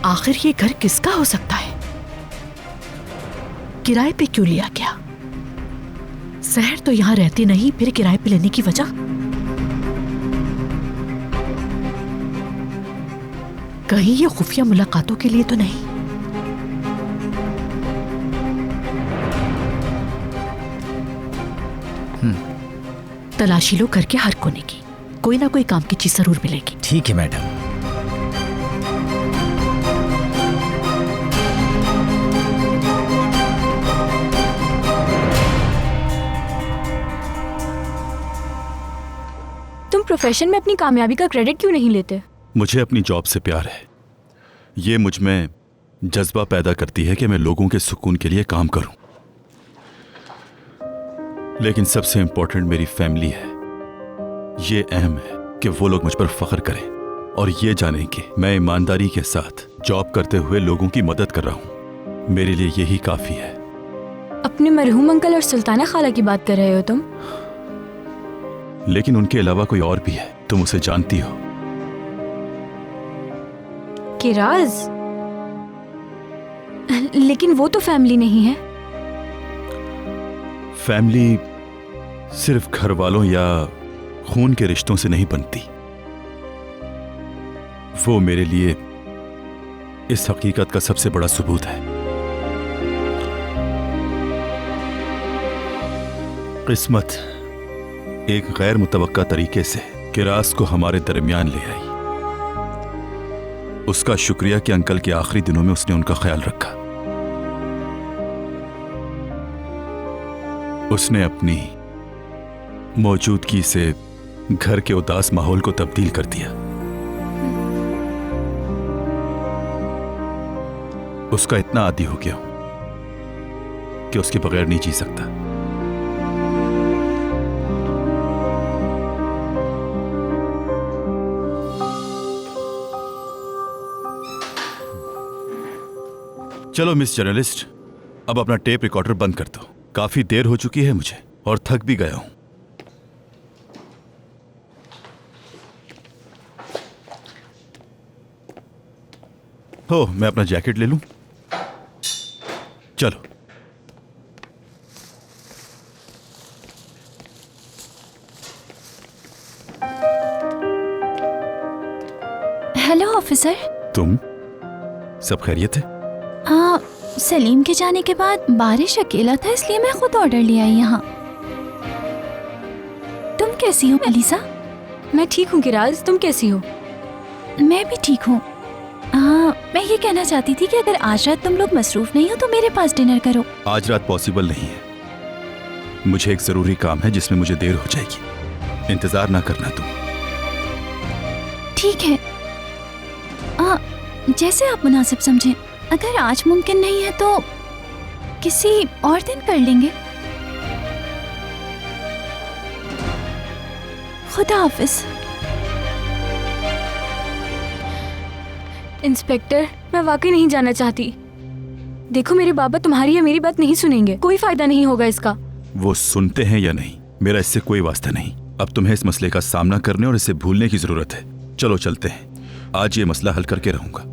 आखिर ये घर किसका हो सकता है? किराए पे क्यों लिया गया? सहर तो यहाँ रहती नहीं, फिर किराए पे लेने की वजह? कहीं ये खुफिया मुलाकातों के लिए तो नहीं? तलाशी लो करके हर कोने की, कोई ना कोई काम की चीज जरूर मिलेगी। ठीक है मैडम। तुम प्रोफेशन में अपनी कामयाबी का क्रेडिट क्यों नहीं लेते? मुझे अपनी जॉब से प्यार है। ये मुझ में जज्बा पैदा करती है कि मैं लोगों के सुकून के लिए काम करूं। लेकिन सबसे इंपॉर्टेंट मेरी फैमिली है। ये अहम है कि वो लोग मुझ पर फख्र करें और ये जानें कि मैं ईमानदारी के साथ जॉब करते हुए लोगों की मदद कर रहा हूं। मेरे लिए यही काफी है। अपने मरहूम अंकल और सुल्ताना खाला की बात कर रहे हो तुम? लेकिन उनके अलावा कोई और भी है, तुम उसे जानती हो। किराज, लेकिन वो तो फैमिली नहीं है। फैमिली सिर्फ घर वालों या खून के रिश्तों से नहीं बनती। वो मेरे लिए इस हकीकत का सबसे बड़ा सबूत है। किस्मत एक गैर मुतवक्का तरीके से किरास को हमारे दरमियान ले आई। उसका शुक्रिया कि अंकल के आखिरी दिनों में उसने उनका ख्याल रखा। उसने अपनी मौजूदगी से घर के उदास माहौल को तब्दील कर दिया। उसका इतना आदी हो गया हूं कि उसके बगैर नहीं जी सकता। चलो मिस जर्नलिस्ट, अब अपना टेप रिकॉर्डर बंद कर दो। काफी देर हो चुकी है मुझे और थक भी गया हूं। हो, मैं अपना जैकेट ले लूं? चलो। Hello officer. तुम? सब खैरियत है? हाँ, सलीम के जाने के बाद बारिश अकेला था, इसलिए मैं खुद ऑर्डर ले आई यहाँ। तुम कैसी हो अलीसा? मैं ठीक हूँ किराज, तुम कैसी हो? मैं भी ठीक हूँ। मैं ये कहना चाहती थी कि अगर आज रात तुम लोग मसरूफ नहीं हो तो मेरे पास डिनर करो। आज रात पॉसिबल नहीं है। मुझे एक जरूरी काम है जिसमें मुझे देर हो जाएगी। इंतजार ना करना तुम। ठीक है, जैसे आप मुनासिब समझें। अगर आज मुमकिन नहीं है तो किसी और दिन कर लेंगे। खुदा हाफिज। इंस्पेक्टर, मैं वाकई नहीं जाना चाहती। देखो, मेरे बाबा तुम्हारी या मेरी बात नहीं सुनेंगे। कोई फायदा नहीं होगा इसका। वो सुनते हैं या नहीं, मेरा इससे कोई वास्ता नहीं। अब तुम्हें इस मसले का सामना करने और इसे भूलने की जरूरत है। चलो चलते हैं। आज ये मसला हल करके रहूंगा।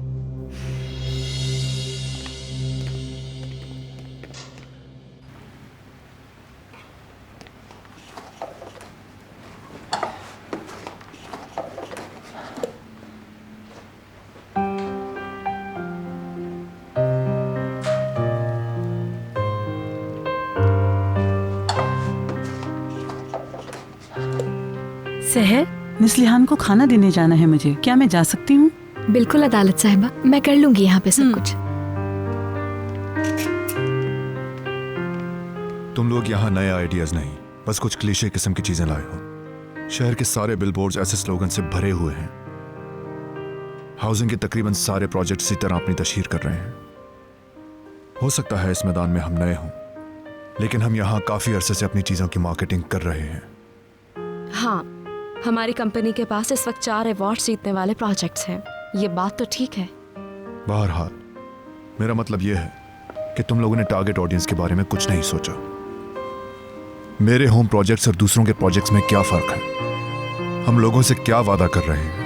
सहर, निस्लिहान को खाना देने जाना है मुझे। क्या मैं जा सकती हूँ? बिल्कुल अदालत साहिबा, मैं कर लूंगी यहाँ पे सब कुछ। तुम लोग यहाँ नए आइडियाज नहीं, बस कुछ क्लीशे किस्म की चीजें लाए हो। शहर के सारे बिलबोर्ड्स ऐसे स्लोगन से भरे हुए हैं। हाउसिंग के तकरीबन सारे प्रोजेक्ट इसी तरह अपनी तशहीर कर रहे हैं। हो सकता है इस मैदान में हम नए हों, लेकिन हम यहाँ काफी अरसे से अपनी चीजों की मार्केटिंग कर रहे हैं। हाँ, हमारी कंपनी के पास इस वक्त 4 अवार्ड जीतने वाले प्रोजेक्ट्स हैं। ये बात तो ठीक है। बहरहाल, मेरा मतलब यह है कि तुम लोगों ने टारगेट ऑडियंस के बारे में कुछ नहीं सोचा। मेरे होम प्रोजेक्ट्स और दूसरों के प्रोजेक्ट्स में क्या फर्क है? हम लोगों से क्या वादा कर रहे हैं?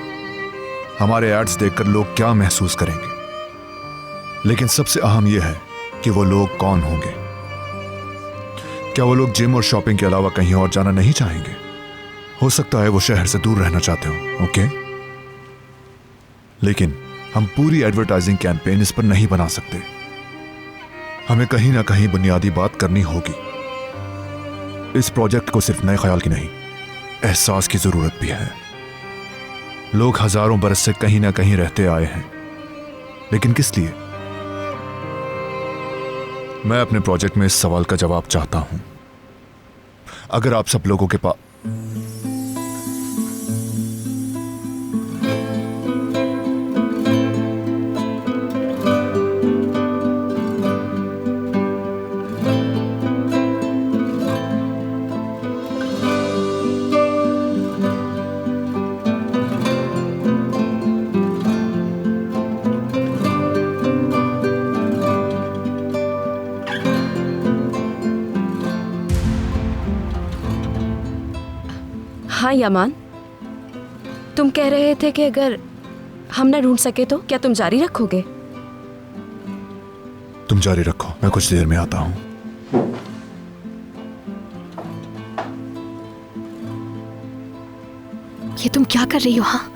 हमारे एड्स देखकर लोग क्या महसूस करेंगे? लेकिन सबसे अहम यह है कि वो लोग कौन होंगे। क्या वो लोग जिम और शॉपिंग के अलावा कहीं और जाना नहीं चाहेंगे? हो सकता है वो शहर से दूर रहना चाहते हो, ओके? लेकिन हम पूरी एडवर्टाइजिंग कैंपेन इस पर नहीं बना सकते। हमें कहीं ना कहीं बुनियादी बात करनी होगी। इस प्रोजेक्ट को सिर्फ नए ख्याल की नहीं, एहसास की जरूरत भी है। लोग हजारों बरस से कहीं ना कहीं रहते आए हैं, लेकिन किस लिए? मैं अपने प्रोजेक्ट में इस सवाल का जवाब चाहता हूं। अगर आप सब लोगों के पास हाँ यमान, तुम कह रहे थे कि अगर हम ना ढूंढ सके तो क्या तुम जारी रखोगे? तुम जारी रखो, मैं कुछ देर में आता हूं। ये तुम क्या कर रही हो? हाँ,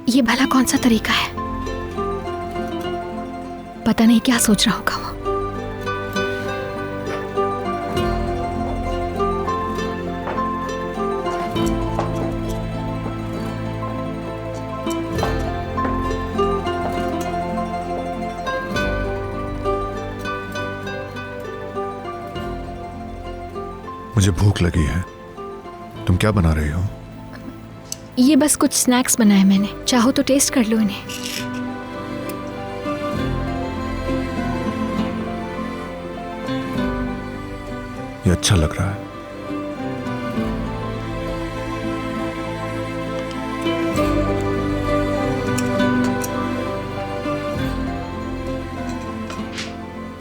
ये भला कौन सा तरीका है? पता नहीं क्या सोच रहा होगा वो। मुझे भूख लगी है। तुम क्या बना रही हो? ये बस कुछ स्नैक्स बनाए मैंने, चाहो तो टेस्ट कर लो इन्हें। ये अच्छा लग रहा है।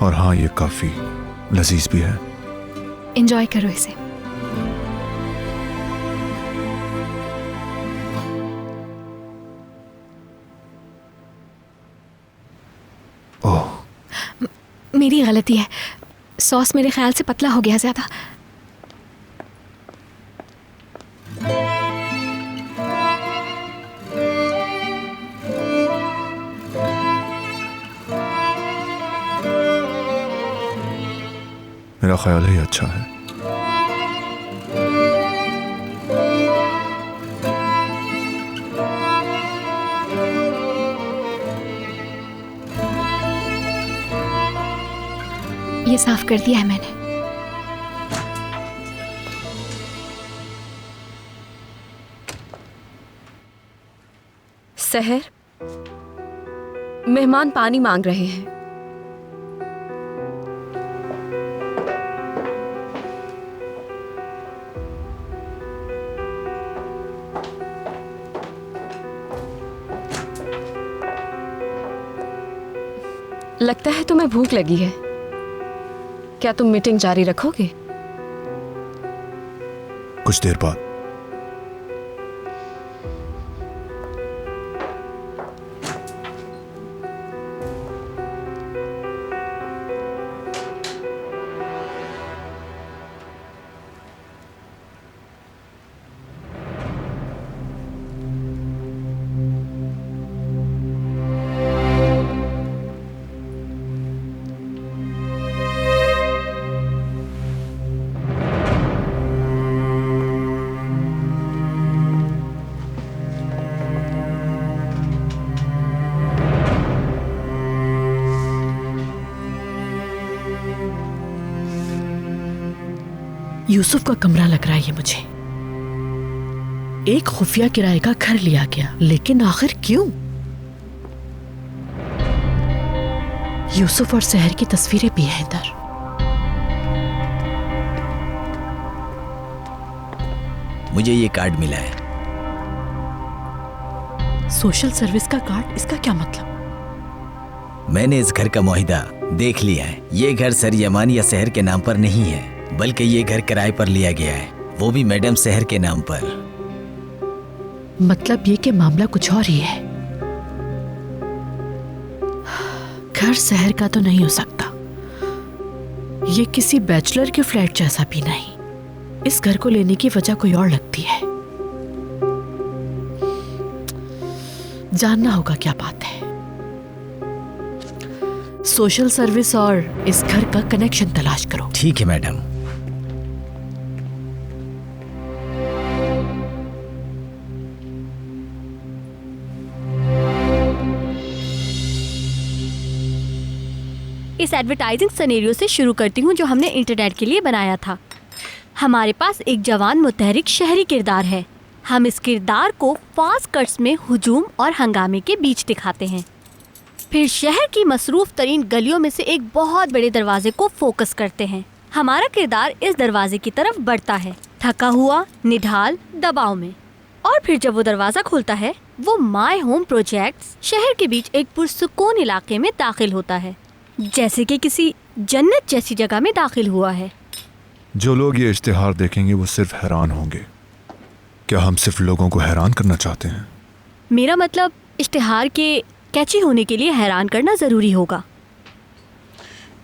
और हाँ, ये काफी लजीज भी है। एंजॉय करो इसे। ओह, मेरी गलती है, सॉस मेरे ख्याल से पतला हो गया ज्यादा। मेरा ख्याल है ये अच्छा है। ये साफ कर दिया है मैंने। सहर, मेहमान पानी मांग रहे हैं। लगता है तुम्हें भूख लगी है। क्या तुम मीटिंग जारी रखोगे? कुछ देर बाद। यूसुफ का कमरा लग रहा है ये मुझे। एक खुफिया किराए का घर लिया गया, लेकिन आखिर क्यों? यूसुफ और सहर की तस्वीरें भी हैं इधर। मुझे ये कार्ड मिला है। सोशल सर्विस का कार्ड? इसका क्या मतलब? मैंने इस घर का मुआहिदा देख लिया है। ये घर सर यमान या सहर के नाम पर नहीं है, बल्कि ये घर किराए पर लिया गया है, वो भी मैडम सहर के नाम पर। मतलब ये कि मामला कुछ और ही है। घर शहर का तो नहीं हो सकता, ये किसी बैचलर के फ्लैट जैसा भी नहीं। इस घर को लेने की वजह कोई और लगती है। जानना होगा क्या बात है। सोशल सर्विस और इस घर का कनेक्शन तलाश करो। ठीक है मैडम। इस एडवर्टाइजिंग सिनेरियो से शुरू करती हूँ जो हमने इंटरनेट के लिए बनाया था। हमारे पास एक जवान मुतहरिक शहरी किरदार है। हम इस किरदार को फास्ट कट्स में हुजूम और हंगामे के बीच दिखाते हैं। फिर शहर की मसरूफ तरीन गलियों में से एक बहुत बड़े दरवाजे को फोकस करते हैं। हमारा किरदार इस दरवाजे की तरफ बढ़ता है, थका हुआ, निढाल, दबाव में। और फिर जब वो दरवाज़ा खुलता है, वो माय होम प्रोजेक्ट्स शहर के बीच एक पुरसुकून इलाके में दाखिल होता है, जैसे कि किसी जन्नत जैसी जगह में दाखिल हुआ है। जो लोग ये इश्तिहार देखेंगे वो सिर्फ हैरान होंगे। क्या हम सिर्फ लोगों को हैरान करना चाहते हैं? मेरा मतलब इश्तिहार के कैची होने के लिए हैरान करना ज़रूरी होगा।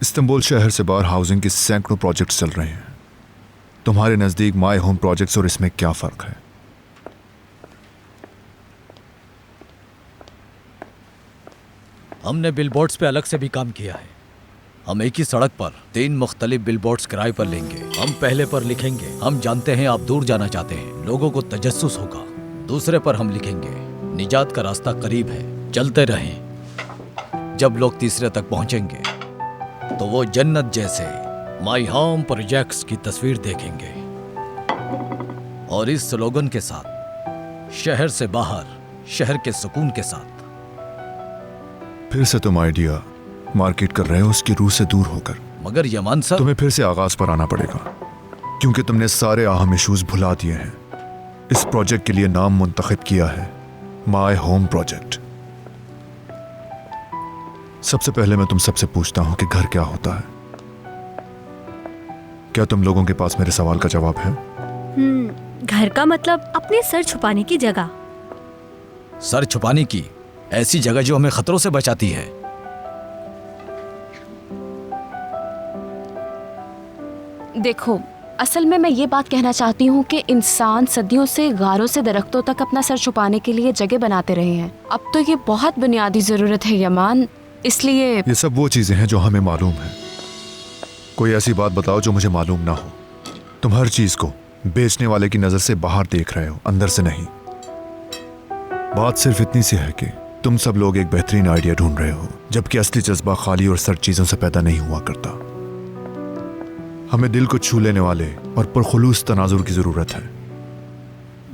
इस्तांबुल शहर से बाहर हाउसिंग के सैकड़ों प्रोजेक्ट्स चल रहे हैं। तुम्हारे नज़दीक माय होम प्रोजेक्ट्स और इसमें क्या फ़र्क है? हमने बिलबोर्ड्स पे अलग से भी काम किया है। हम एक ही सड़क पर 3 मुख्तलिफ बिलबोर्ड्स किराए पर लेंगे। हम पहले पर लिखेंगे, हम जानते हैं आप दूर जाना चाहते हैं, लोगों को तजस्सुस होगा। दूसरे पर हम लिखेंगे, निजात का रास्ता करीब है, चलते रहें। जब लोग तीसरे तक पहुंचेंगे तो वो जन्नत जैसे माय होम प्रोजेक्ट्स की तस्वीर देखेंगे। और इस स्लोगन के साथ, शहर से बाहर, शहर के सुकून के साथ। फिर से तुम आइडिया मार्केट कर रहे हो उसकी रूह से दूर होकर। मगर यमान सर, तुम्हें फिर से आगाज पर आना पड़ेगा, क्योंकि तुमने सारे अहम इश्यूज भुला दिए हैं। इस प्रोजेक्ट के लिए नाम मुंतखब किया है माय होम प्रोजेक्ट। सबसे पहले मैं तुम सबसे पूछता हूं कि घर क्या होता है? क्या तुम लोगों के पास मेरे सवाल का जवाब है? घर का मतलब अपने सर छुपाने की जगह। सर छुपाने की ऐसी जगह जो हमें खतरों से बचाती है। देखो, असल में मैं ये बात कहना चाहती हूँ कि इंसान सदियों से गारों से दरख्तों तक अपना सर छुपाने के लिए जगह बनाते रहे हैं। अब तो ये बहुत बुनियादी ज़रूरत है यमान, इसलिए ये सब वो चीजें हैं जो हमें मालूम है। कोई ऐसी बात बताओ जो मुझे मालूम ना हो। तुम हर चीज को बेचने वाले की नजर से बाहर देख रहे हो, अंदर से नहीं। बात सिर्फ इतनी सी है कि तुम सब लोग एक बेहतरीन आइडिया ढूंढ रहे हो, जबकि असली जज्बा खाली और सर्द चीजों से पैदा नहीं हुआ करता। हमें दिल को छू लेने वाले और पुरखुलूस तनाजुर की जरूरत है,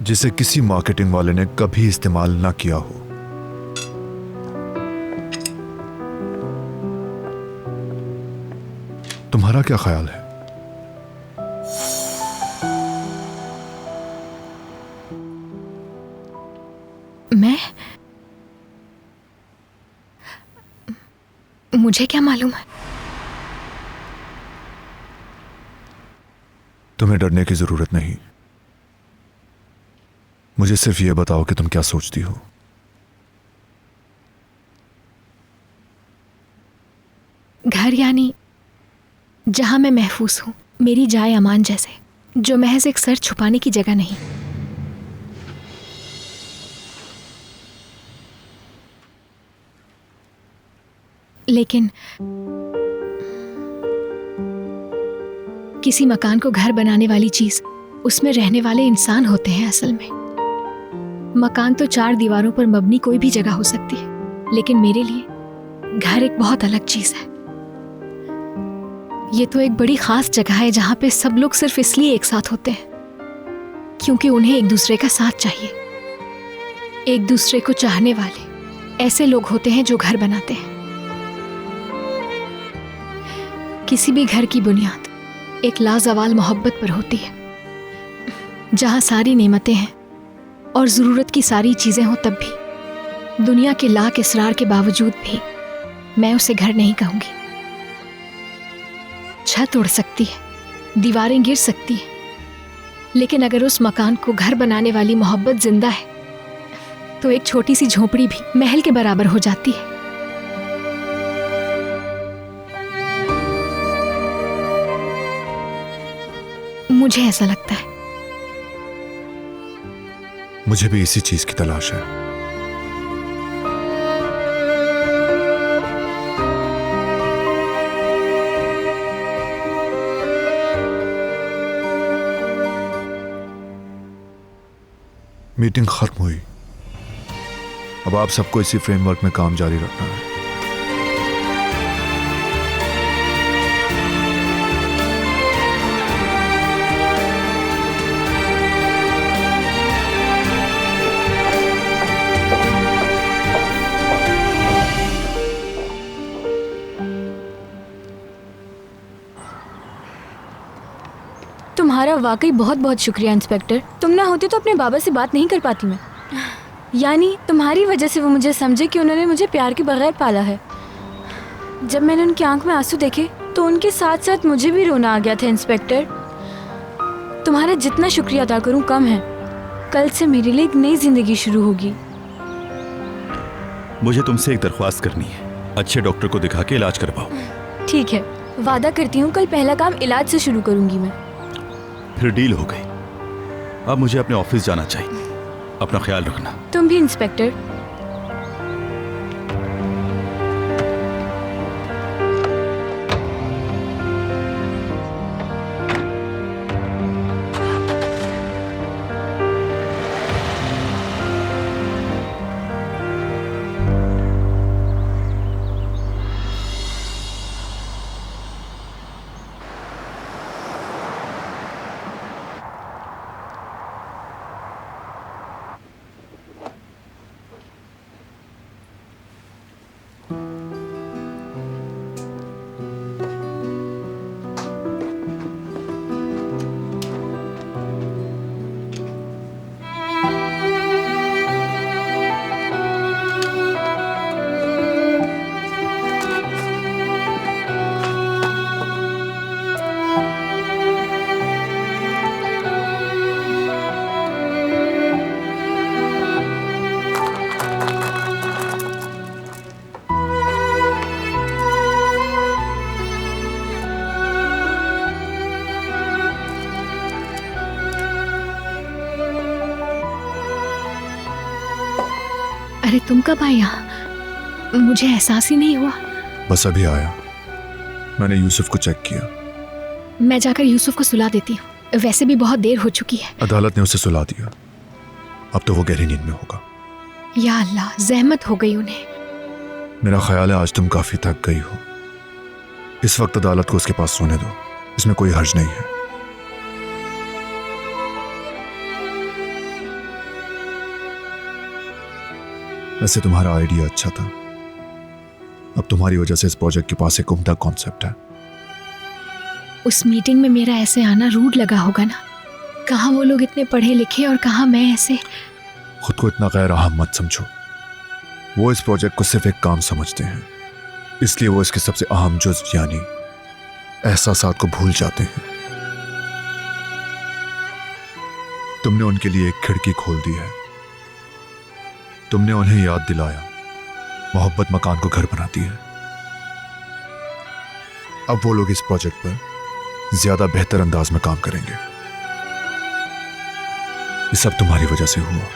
जिसे किसी मार्केटिंग वाले ने कभी इस्तेमाल ना किया हो। तुम्हारा क्या ख्याल है? मुझे क्या मालूम है? तुम्हें डरने की जरूरत नहीं। मुझे सिर्फ ये बताओ कि तुम क्या सोचती हो। घर यानी जहां मैं महफूज हूं, मेरी जाए अमान जैसे, जो महज एक सर छुपाने की जगह नहीं। लेकिन किसी मकान को घर बनाने वाली चीज उसमें रहने वाले इंसान होते हैं। असल में मकान तो 4 दीवारों पर मबनी कोई भी जगह हो सकती है, लेकिन मेरे लिए घर एक बहुत अलग चीज है। ये तो एक बड़ी खास जगह है जहां पे सब लोग सिर्फ इसलिए एक साथ होते हैं क्योंकि उन्हें एक दूसरे का साथ चाहिए। एक दूसरे को चाहने वाले ऐसे लोग होते हैं जो घर बनाते हैं। किसी भी घर की बुनियाद एक लाजवाल मोहब्बत पर होती है। जहां सारी नेमतें हैं और ज़रूरत की सारी चीज़ें हों, तब भी दुनिया के लाख इसरार के बावजूद भी मैं उसे घर नहीं कहूँगी। छत उड़ सकती है, दीवारें गिर सकती हैं, लेकिन अगर उस मकान को घर बनाने वाली मोहब्बत जिंदा है तो एक छोटी सी झोपड़ी भी महल के बराबर हो जाती है। मुझे ऐसा लगता है। मुझे भी इसी चीज की तलाश है। मीटिंग खत्म हुई। अब आप सबको इसी फ्रेमवर्क में काम जारी रखना है। तुम्हारा वाकई बहुत बहुत शुक्रिया इंस्पेक्टर। तुम ना होते तो अपने बाबा से बात नहीं कर पाती मैं। यानी तुम्हारी वजह से वो मुझे समझे कि उन्होंने मुझे प्यार के बगैर पाला है। जब मैंने उनकी आंख में आंसू देखे तो उनके साथ साथ मुझे भी रोना आ गया था इंस्पेक्टर। तुम्हारा जितना शुक्रिया अदा करूं कम है। कल से मेरे लिए एक नई जिंदगी शुरू होगी। मुझे तुमसे एक दरख्वास्त करनी है, अच्छे डॉक्टर को दिखा के इलाज करवाओ। ठीक है, वादा करती हूँ कल पहला काम इलाज से शुरू करूंगी मैं। फिर डील हो गई। अब मुझे अपने ऑफिस जाना चाहिए। अपना ख्याल रखना। तुम भी इंस्पेक्टर। अरे तुम कब आए यहाँ? मुझे एहसास ही नहीं हुआ। बस अभी आया। मैंने यूसुफ को चेक किया। मैं जाकर यूसुफ को सुला देती हूँ। वैसे भी बहुत देर हो चुकी है। अदालत ने उसे सुला दिया। अब तो वो गहरी नींद में होगा। या अल्लाह, जहमत हो गई उन्हें। मेरा ख्याल है आज तुम काफी थक गई हो। इस वक्त अदालत को उसके पास सोने दो। इसमें कोई हर्ज नहीं है। वैसे तुम्हारा आइडिया अच्छा था। अब तुम्हारी वजह से इस प्रोजेक्ट के पास एक उम्दा कॉन्सेप्ट है। उस मीटिंग में मेरा ऐसे आना रूड लगा होगा ना। कहाँ वो लोग इतने पढ़े लिखे और कहाँ मैं ऐसे। खुद को इतना गैर अहम मत समझो। वो इस प्रोजेक्ट को सिर्फ एक काम समझते हैं, इसलिए वो इसके सबसे अहम जुज़्व यानी एहसासात को भूल जाते हैं। तुमने उनके लिए एक खिड़की खोल दी है। तुमने उन्हें याद दिलाया मोहब्बत मकान को घर बनाती है। अब वो लोग इस प्रोजेक्ट पर ज्यादा बेहतर अंदाज में काम करेंगे। ये सब तुम्हारी वजह से हुआ।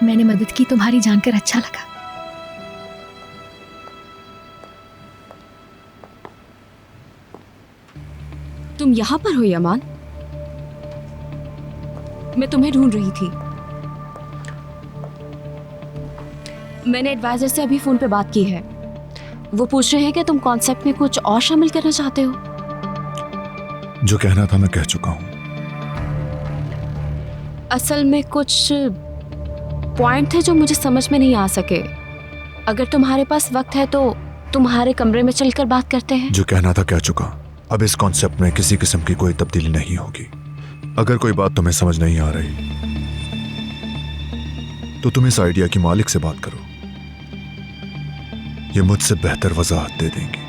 मैंने मदद की, तुम्हारी जानकर अच्छा लगा। तुम यहाँ पर हो यमान? मैं तुम्हें ढूंढ रही थी। मैंने एडवाइजर से अभी फोन पे बात की है। वो पूछ रहे हैं कि तुम कॉन्सेप्ट में कुछ और शामिल करना चाहते हो। जो कहना था मैं कह चुका हूं। असल में कुछ पॉइंट थे जो मुझे समझ में नहीं आ सके। अगर तुम्हारे पास वक्त है तो तुम्हारे कमरे में चलकर बात करते हैं। जो कहना था कह चुका। अब इस कॉन्सेप्ट में किसी किस्म की कोई तब्दीली नहीं होगी। अगर कोई बात तुम्हें समझ नहीं आ रही तो तुम इस आइडिया की मालिक से बात करो। ये मुझसे बेहतर वजाहत दे देंगी।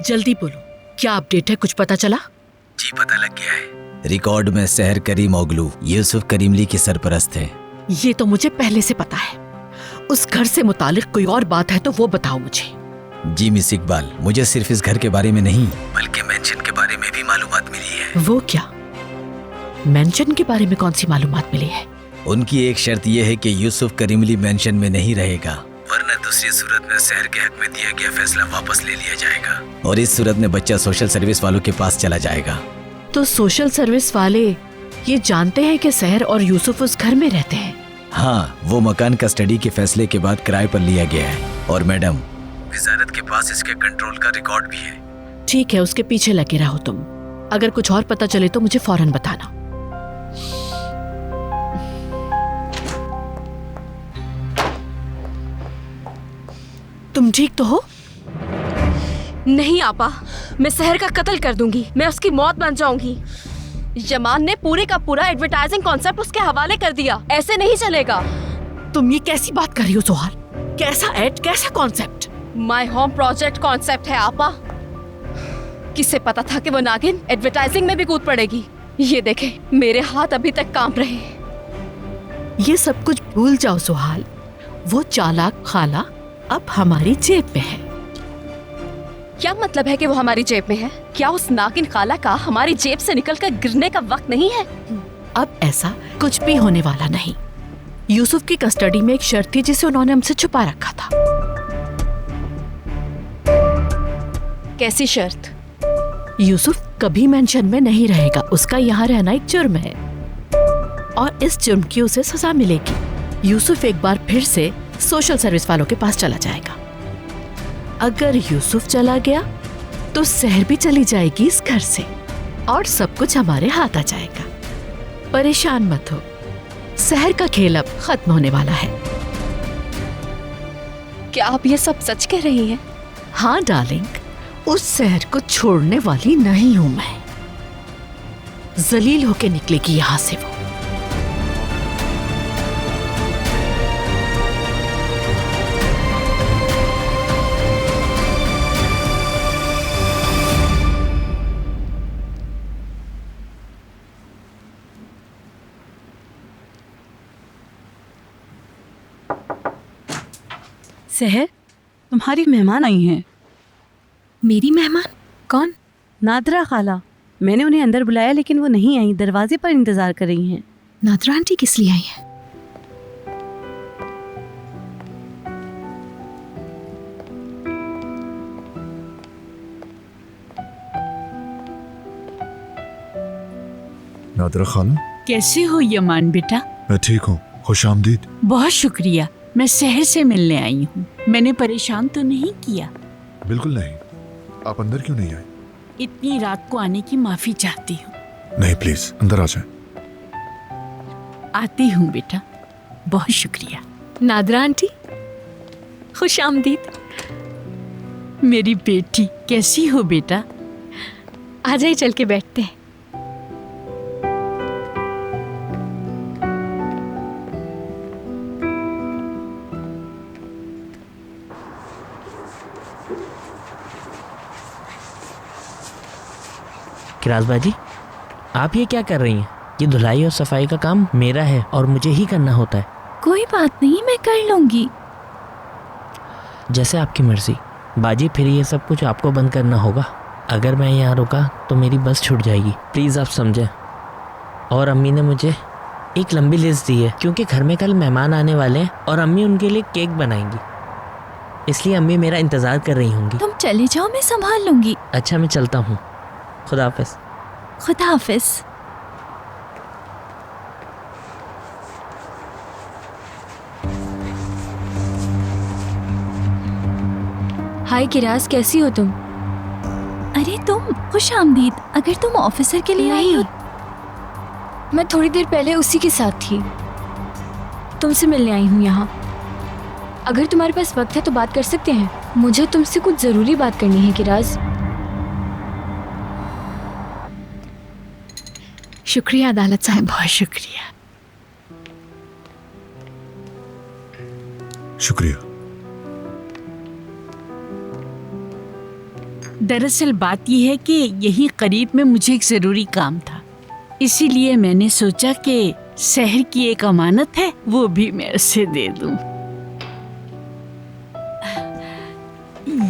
जल्दी बोलो, क्या अपडेट है? कुछ पता चला? जी पता लग गया है। रिकॉर्ड में सहर करीम ओगलू यूसुफ करीमली की सरपरस्त है। ये तो मुझे पहले से पता है। उस घर से मुतालिक कोई और बात है तो वो बताओ मुझे। जी मिस इकबाल, मुझे सिर्फ इस घर के बारे में नहीं बल्कि मेंशन के बारे में भी मालूमात मिली है। वो क्या? मेंशन के बारे में कौन सी मालूमात मिली है? उनकी एक शर्त यह है कि यूसुफ करीमली मेंशन में नहीं रहेगा, वरना दूसरी सूरत में शहर के हक में दिया गया फैसला वापस ले लिया जाएगा और इस सूरत में बच्चा सोशल सर्विस वालों के पास चला जाएगा। तो सोशल सर्विस वाले ये जानते हैं कि शहर और यूसुफ उस घर में रहते हैं? हाँ, वो मकान का स्टडी के फैसले के बाद किराए पर लिया गया है और मैडम वजारत के पास इसके कंट्रोल का रिकॉर्ड भी है। ठीक है, उसके पीछे लगे रहो तुम। अगर कुछ और पता चले तो मुझे फौरन बताना। तुम ठीक तो हो? नहीं आपा, मैं शहर का कत्ल कर दूंगी, मैं उसकी मौत बन जाऊंगी। यमान ने पूरे का पूरा एडवर्टाइजिंग कॉन्सेप्ट उसके हवाले कर दिया, ऐसे नहीं चलेगा। तुम ये कैसी बात कर रही हो सोहाल? कैसा एड, कैसा concept? My home project concept है आपा। किसे पता था कि वो नागिन एडवर्टाइजिंग में भी कूद पड़ेगी। ये देखें, मेरे हाथ अभी तक कांप रहे हैं। ये सब कुछ भूल जाओ सोहाल। वो चालाक खाला अब हमारी जेब में है। क्या मतलब है कि वो हमारी जेब में है? क्या उस नागिन खाला का हमारी जेब से निकलकर गिरने का वक्त नहीं है? अब ऐसा कुछ भी होने वाला नहीं। यूसुफ की कस्टडी में एक शर्त थी जिसे उन्होंने हमसे छुपा रखा था। कैसी शर्त? यूसुफ कभी मेंशन में नहीं रहेगा, उसका यहाँ रहना एक जुर्म है और इस जुर्म की उसे सजा मिलेगी। यूसुफ एक बार फिर से सोशल सर्विस वालों के पास चला जाएगा। अगर यूसुफ चला गया तो शहर भी चली जाएगी इस घर से और सब कुछ हमारे हाथ आ जाएगा। परेशान मत हो, शहर का खेल अब खत्म होने वाला है। क्या आप ये सब सच कह रही हैं? हाँ डार्लिंग, उस शहर को छोड़ने वाली नहीं हूं मैं। जलील होके निकलेगी यहां से वो। सहर, तुम्हारी मेहमान आई हैं। मेरी मेहमान? कौन? नादरा खाला। मैंने उन्हें अंदर बुलाया लेकिन वो नहीं आई, दरवाजे पर इंतजार कर रही हैं। नादरा आंटी किस लिए आई है? नादरा खाला, कैसे हो यमान बेटा? मैं ठीक हूँ, खुश आमदीद। बहुत शुक्रिया, मैं शहर से मिलने आई हूँ। मैंने परेशान तो नहीं किया? बिल्कुल नहीं। आप अंदर क्यों नहीं आए? इतनी रात को आने की माफी चाहती हूँ। नहीं, प्लीज अंदर आ जाए। आती हूँ बेटा, बहुत शुक्रिया। नादरा आंटी, खुश आमदीद। मेरी बेटी, कैसी हो बेटा? आ जाइए, चल के बैठते हैं। किराज बाजी, आप ये क्या कर रही हैं? ये धुलाई और सफाई का काम मेरा है और मुझे ही करना होता है। कोई बात नहीं, मैं कर लूंगी। जैसे आपकी मर्जी। बाजी, फिर ये सब कुछ आपको बंद करना होगा। अगर मैं यहाँ रुका तो मेरी बस छूट जाएगी, प्लीज़ आप समझें। और अम्मी ने मुझे एक लंबी लिस्ट दी है क्योंकि घर में कल मेहमान आने वाले हैं और अम्मी उनके लिए केक बनाएंगी, इसलिए अम्मी मेरा इंतज़ार कर रही होंगी। तुम चले जाओ, मैं संभाल लूंगी। अच्छा, मैं चलता हूँ। खुदा हाफिज। खुदा हाफिज। हाय किराज, कैसी हो तुम? अरे तुम, खुश आमदीद। अगर तुम ऑफिसर के लिए आई हो। मैं थोड़ी देर पहले उसी के साथ थी, तुमसे मिलने आई हूँ यहाँ। अगर तुम्हारे पास वक्त है तो बात कर सकते हैं। मुझे तुमसे कुछ जरूरी बात करनी है किराज। शुक्रिया अदालत साहब। बहुत शुक्रिया। शुक्रिया। दरअसल बात यह है कि यही करीब में मुझे एक ज़रूरी काम था, इसीलिए मैंने सोचा कि शहर की एक अमानत है वो भी मैं उसे दे दूं।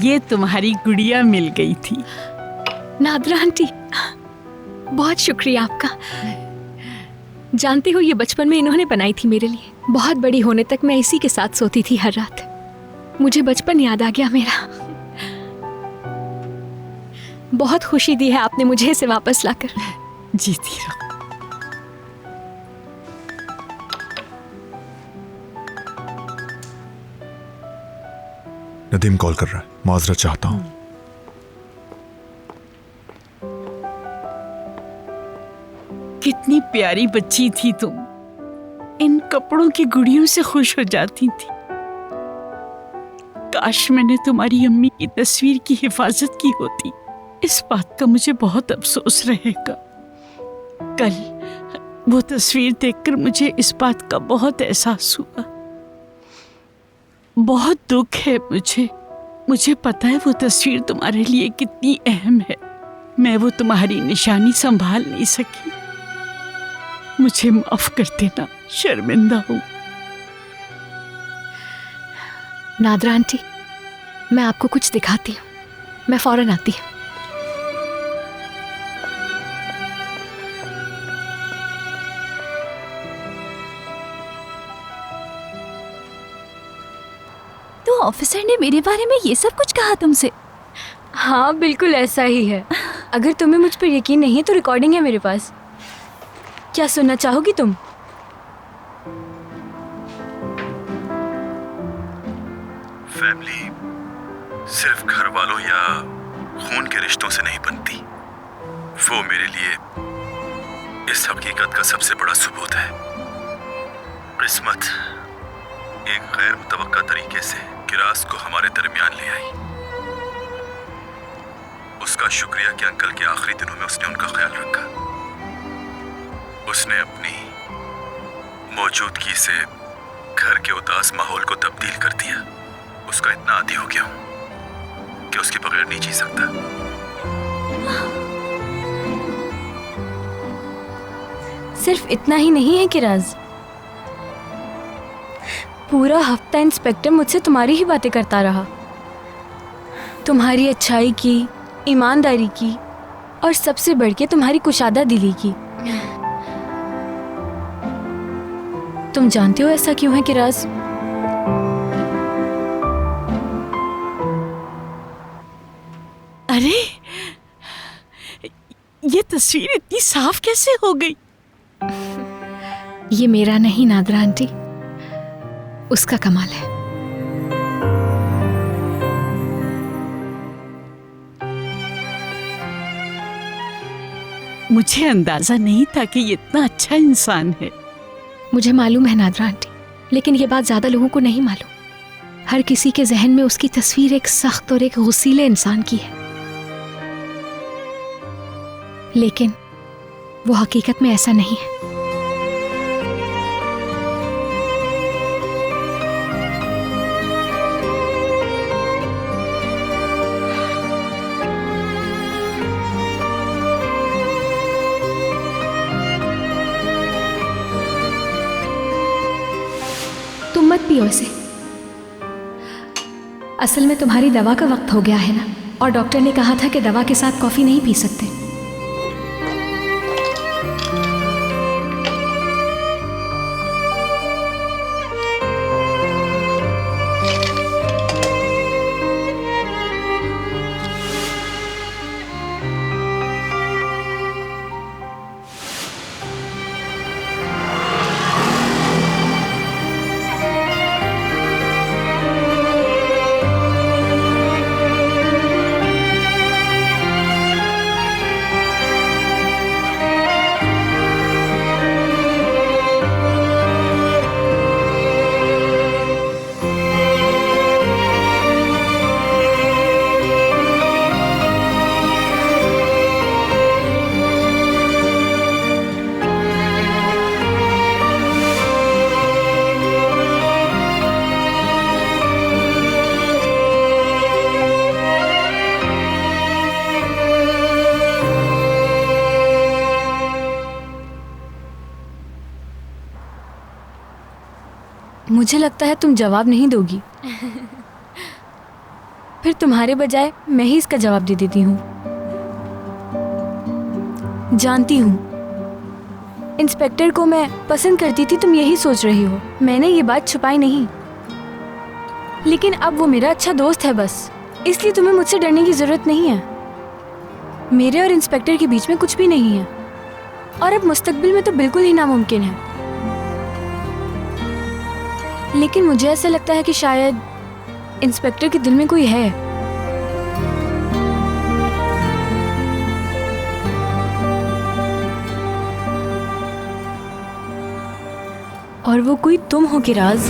ये तुम्हारी गुड़िया मिल गई थी। नादरा आंटी, बहुत शुक्रिया आपका। जानती हो, ये बचपन में इन्होंने बनाई थी मेरे लिए। बहुत बड़ी होने तक मैं इसी के साथ सोती थी हर रात। मुझे बचपन याद आ गया मेरा। बहुत खुशी दी है आपने मुझे इसे वापस लाकर। जीती रहो। नदीम कॉल कर रहा है, माजरत चाहता हूं। कितनी प्यारी बच्ची थी तुम, इन कपड़ों की गुड़ियों से खुश हो जाती थी। काश मैंने तुम्हारी अम्मी की तस्वीर की हिफाजत की होती। इस बात का मुझे बहुत अफसोस रहेगा। कल वो तस्वीर देखकर मुझे इस बात का बहुत एहसास हुआ। बहुत दुख है मुझे पता है वो तस्वीर तुम्हारे लिए कितनी अहम है। मैं वो तुम्हारी निशानी संभाल नहीं सकी। मुझे माफ कर देना, शर्मिंदा हूँ। नादरा आंटी, मैं आपको कुछ दिखाती हूँ। मैं फौरन आती हूँ। तो ऑफिसर ने मेरे बारे में ये सब कुछ कहा तुमसे? हाँ, बिल्कुल ऐसा ही है। अगर तुम्हें मुझ पर यकीन नहीं है तो रिकॉर्डिंग है मेरे पास। क्या सुनना चाहोगी तुम? फैमिली सिर्फ घर वालों या खून के रिश्तों से नहीं बनती। वो मेरे लिए इस हकीकत का सबसे बड़ा सबूत है। किस्मत एक गैर मुतवक्का तरीके से किरास को हमारे दरमियान ले आई। उसका शुक्रिया कि अंकल के आखिरी दिनों में उसने उनका ख्याल रखा। उसने अपनी मौजूदगी से घर के उदास माहौल को तब्दील कर दिया। उसका इतना आदी हो गया हूं कि उसके बगैर नहीं जी सकता। सिर्फ इतना ही नहीं है किराज, पूरा हफ्ता इंस्पेक्टर मुझसे तुम्हारी ही बातें करता रहा। तुम्हारी अच्छाई की, ईमानदारी की और सबसे बढ़ के तुम्हारी कुशादा दिली की। तुम जानते हो ऐसा क्यों है किराज? अरे, ये तस्वीर इतनी साफ कैसे हो गई? ये मेरा नहीं नादरा आंटी, उसका कमाल है। मुझे अंदाजा नहीं था कि ये इतना अच्छा इंसान है। मुझे मालूम है नादरा आंटी, लेकिन ये बात ज्यादा लोगों को नहीं मालूम। हर किसी के जहन में उसकी तस्वीर एक सख्त और एक गुस्सीले इंसान की है, लेकिन वो हकीकत में ऐसा नहीं है। तुम मत पियो इसे। असल में तुम्हारी दवा का वक्त हो गया है ना, और डॉक्टर ने कहा था कि दवा के साथ कॉफी नहीं पी सकते। मुझे लगता है तुम जवाब नहीं दोगी। फिर तुम्हारे बजाय मैं ही इसका जवाब दे देती हूँ। जानती हूँ इंस्पेक्टर को मैं पसंद करती थी, तुम यही सोच रही हो। मैंने ये बात छुपाई नहीं, लेकिन अब वो मेरा अच्छा दोस्त है बस, इसलिए तुम्हें मुझसे डरने की जरूरत नहीं है। मेरे और इंस्पेक्टर के बीच में कुछ भी नहीं है, और अब मुस्तकबिल में तो बिल्कुल ही नामुमकिन है। लेकिन मुझे ऐसा लगता है कि शायद इंस्पेक्टर के दिल में कोई है। और वो कोई तुम हो किराज।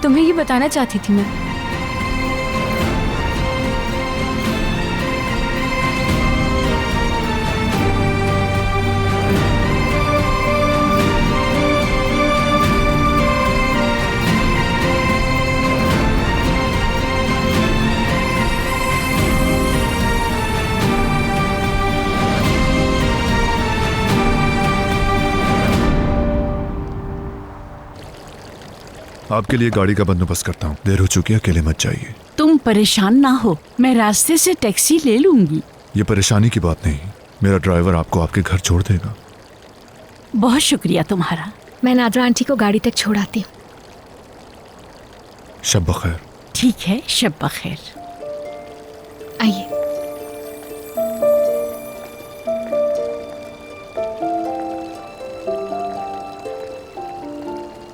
तुम्हें ये बताना चाहती थी मैं। आपके लिए गाड़ी का बंदोबस्त करता हूँ। देर हो चुकी है, अकेले मत जाइए। तुम परेशान ना हो, मैं रास्ते से टैक्सी ले लूंगी। ये परेशानी की बात नहीं, मेरा ड्राइवर आपको आपके घर छोड़ देगा। बहुत शुक्रिया तुम्हारा। मैं नादरा आंटी को गाड़ी तक छोड़ाती हूँ। शब बखैर। ठीक है, शब बखैर। आइए।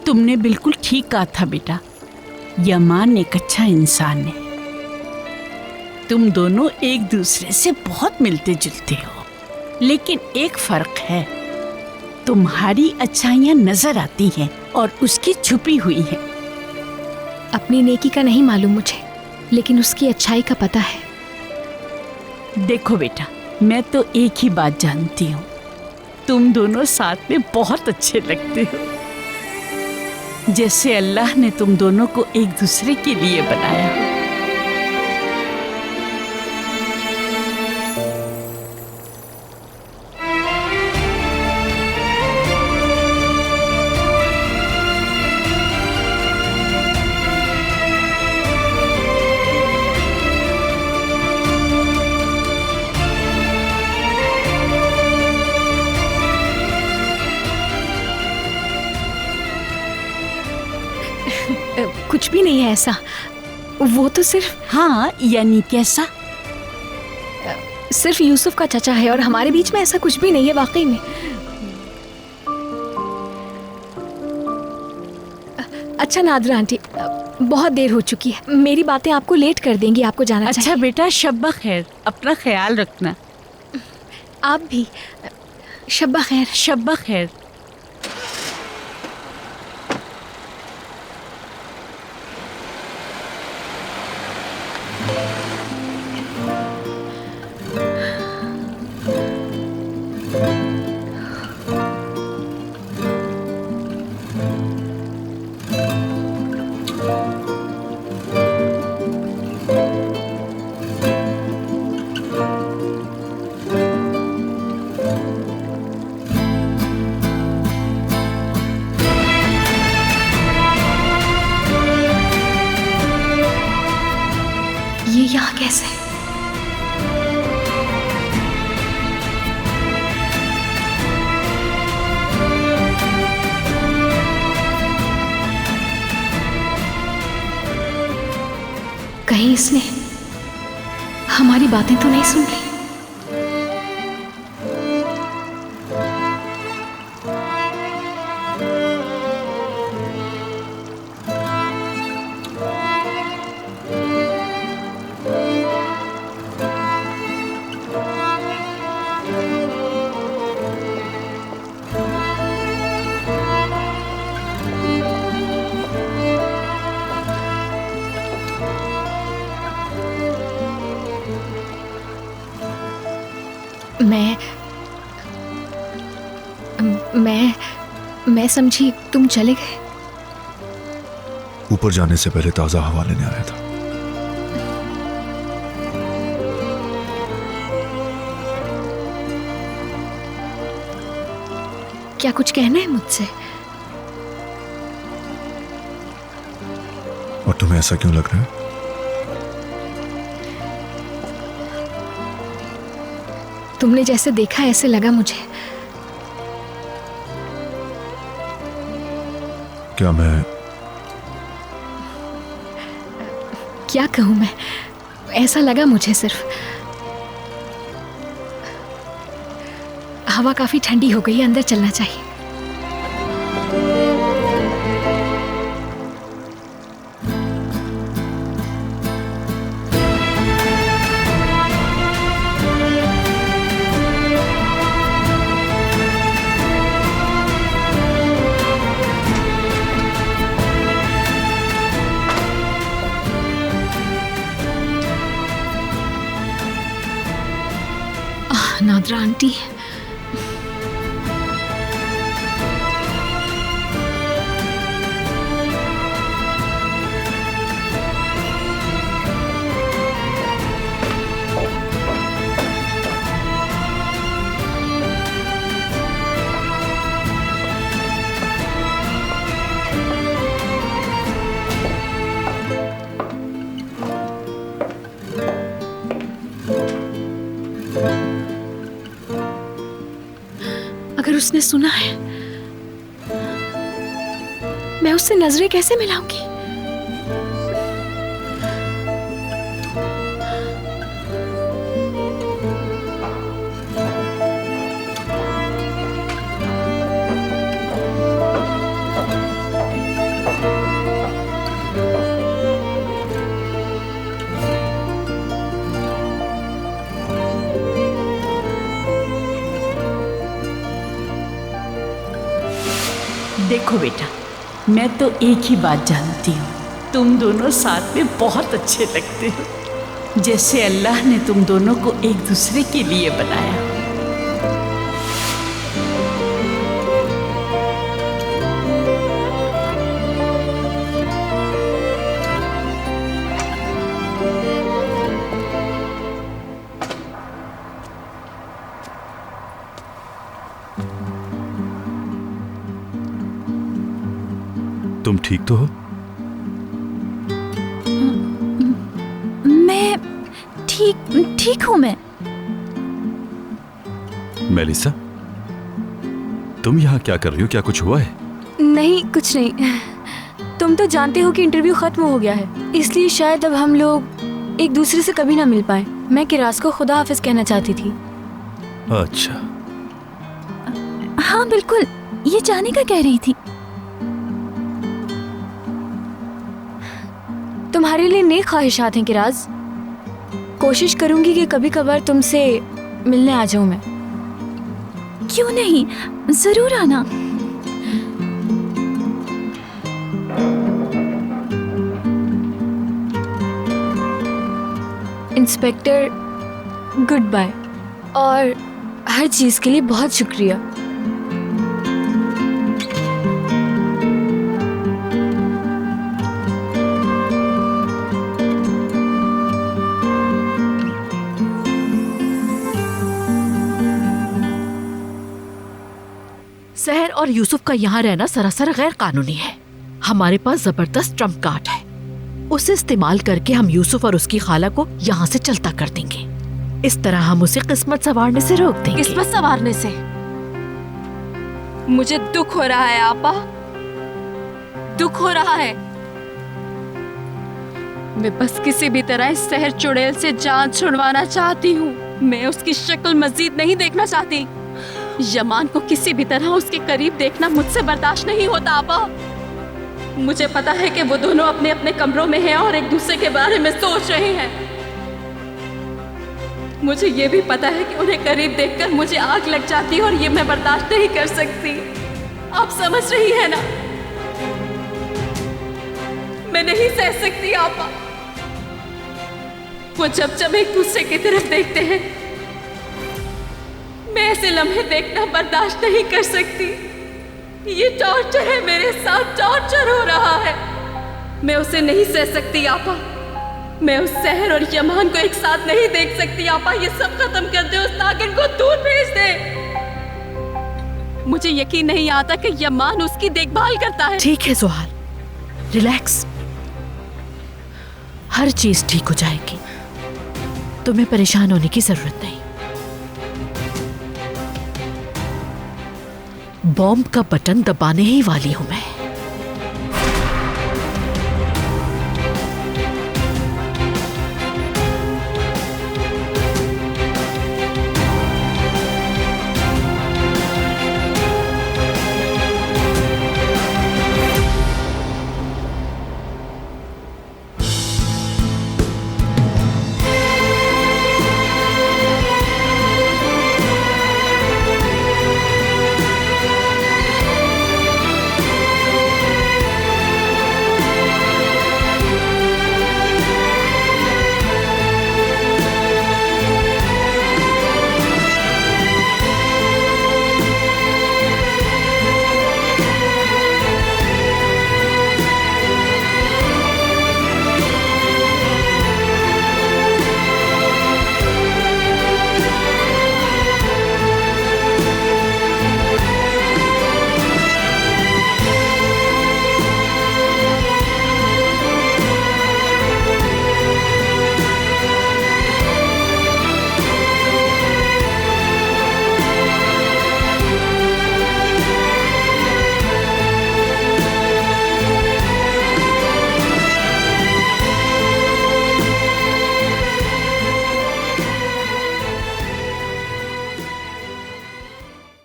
तुमने बिल्कुल ठीक कहा था बेटा, यमान एक अच्छा इंसान है। तुम दोनों एक दूसरे से बहुत मिलते जुलते हो, लेकिन एक फर्क है, तुम्हारी अच्छाइयाँ नजर आती हैं और उसकी छुपी हुई है। अपनी नेकी का नहीं मालूम मुझे, लेकिन उसकी अच्छाई का पता है। देखो बेटा, मैं तो एक ही बात जानती हूँ, तुम दोनों साथ में बहुत अच्छे लगते हो, जैसे अल्लाह ने तुम दोनों को एक दूसरे के लिए बनाया हो। कुछ भी नहीं है ऐसा, वो तो सिर्फ। हाँ, यानी कैसा? सिर्फ यूसुफ का चाचा है और हमारे बीच में ऐसा कुछ भी नहीं है वाकई में। अच्छा नादरा आंटी, बहुत देर हो चुकी है, मेरी बातें आपको लेट कर देंगी, आपको जाना चाहिए। अच्छा बेटा, शब खैर, अपना ख्याल रखना। आप भी शब खैर। शब खैर। ये यहाँ कैसे? कहीं इसने हमारी बातें तो नहीं सुन ली? मैं समझी तुम चले गए। ऊपर जाने से पहले ताजा हवा लेने आया था। क्या कुछ कहना है मुझसे? और तुम्हें ऐसा क्यों लग रहा है? तुमने जैसे देखा ऐसे लगा मुझे। क्या मैं क्या कहूँ मैं, ऐसा लगा मुझे। सिर्फ हवा काफी ठंडी हो गई है, अंदर चलना चाहिए। नादरा आंटी, अगर उसने सुना है, मैं उससे नजरें कैसे मिलाऊंगी? देखो बेटा, मैं तो एक ही बात जानती हूँ, तुम दोनों साथ में बहुत अच्छे लगते हो, जैसे अल्लाह ने तुम दोनों को एक दूसरे के लिए बनाया। तुम ठीक तो हो? मैं ठीक हूँ। मैं मेलिसा, तुम यहाँ क्या कर रही हो? क्या कुछ हुआ है? नहीं, कुछ नहीं। तुम तो जानते हो कि इंटरव्यू खत्म हो गया है, इसलिए शायद अब हम लोग एक दूसरे से कभी ना मिल पाए। मैं किरास को खुदा हाफिज कहना चाहती थी। अच्छा। हाँ बिल्कुल, ये जाने का कह रही थी। तुम्हारे लिए नेक ख्वाहिशात हैं किराज। कोशिश करूंगी कि कभी कभार तुमसे मिलने आ जाऊं मैं। क्यों नहीं, जरूर आना। इंस्पेक्टर, गुड बाय, और हर चीज के लिए बहुत शुक्रिया। सहर और यूसुफ का यहाँ रहना सरासर गैर कानूनी है। हमारे पास जबरदस्त ट्रम्प कार्ड है, उसे इस्तेमाल करके हम यूसुफ और उसकी खाला को यहाँ से चलता कर देंगे। इस तरह हम उसे किस्मत संवारने से रोक देंगे। किस्मत संवारने से? मुझे दुख हो रहा है आपा, दुख हो रहा है। मैं बस किसी भी तरह इस सहर चुड़ैल से जान छुड़वाना चाहती हूँ। मैं उसकी शक्ल मजीद नहीं देखना चाहती। यमान को किसी भी तरह उसके करीब देखना मुझसे बर्दाश्त नहीं होता आपा। मुझे पता है कि वो दोनों अपने अपने कमरों में हैं और एक दूसरे के बारे में सोच रहे हैं। मुझे ये भी पता है कि उन्हें करीब देखकर मुझे आग लग जाती है और ये मैं बर्दाश्त नहीं कर सकती। आप समझ रही है ना? मैं नहीं सह सकती आपा। वो जब एक दूसरे की तरफ देखते हैं, मैं ऐसे लम्हे देखना बर्दाश्त नहीं कर सकती। ये टॉर्चर है, मेरे साथ टॉर्चर हो रहा है। मैं उसे नहीं सह सकती आपा। मैं उस सहर और यमान को एक साथ नहीं देख सकती आपा। ये सब खत्म कर दे, उस नागिन को दूर भेज दे। मुझे यकीन नहीं आता कि यमान उसकी देखभाल करता है। ठीक है सुहाल, रिलैक्स, हर चीज ठीक हो जाएगी, तुम्हें परेशान होने की जरूरत नहीं। बॉम्ब का बटन दबाने ही वाली हूं मैं।